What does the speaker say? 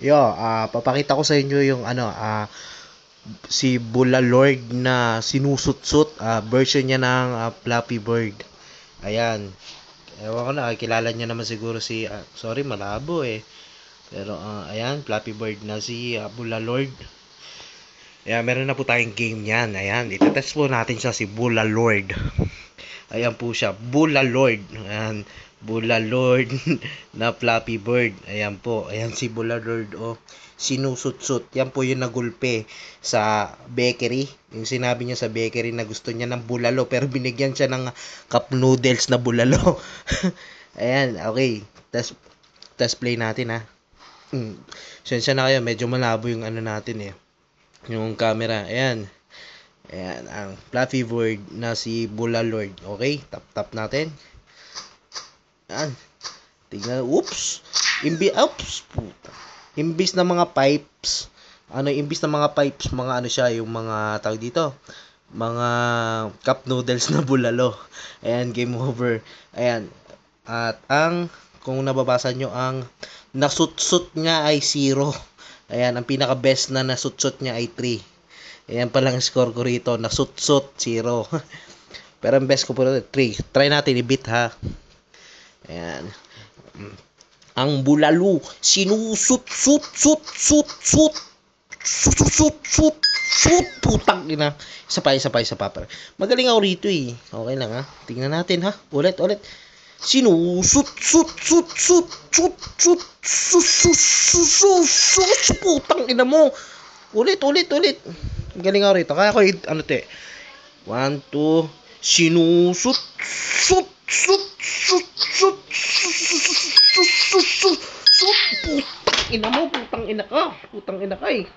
Papakita ko sa inyo yung si Bulalord na sinusut-sut, version niya ng Flappy Bird. Ayan. Ewan ko na, kilala niya naman siguro si, sorry, malabo eh. Pero, ayan, Flappy Bird na si Bulalord. Ayan, meron na po tayong game yan. Ayan, itetest po natin siya si Bulalord. Ayan po siya, Bulalord. Ayan, Bulalord na Flappy Bird. Ayan po, ayan si Bulalord, oh. Sinusut-sut. Yan po yung nagulpe sa bakery. Yung sinabi niya sa bakery na gusto niya ng bulalo, pero binigyan siya ng cup noodles na bulalo. Ayan, okay. Test play natin, ha. Sensya na kayo, medyo malabo yung natin eh. Yung camera, ayan. Ayan, ang Fluffy Bird na si Bulalord. Okay, tap natin. Ayan. Tingnan, oops. Oops, puta. Imbis na mga pipes, mga siya, yung mga tawag dito, mga cup noodles na bulalo. Ayan, game over. Ayan. At kung nababasa nyo, ang nasutsut niya ay 0. Ayan, ang pinaka-best na nasutsut niya ay 3. Ayan pa lang score ko rito, nasutsut 0. Pero ang best ko po 3. Try natin i-beat, ha. Ayan. Ang bulalo, sut, putang ina. Isa pa. Magaling ako rito eh. Okay lang, ha. Tingnan natin, ha. Ulit. Putang ina mo. Ulit. Galing ako rito. Kaya ko, 1, 2, sinusut, putang ina ka eh.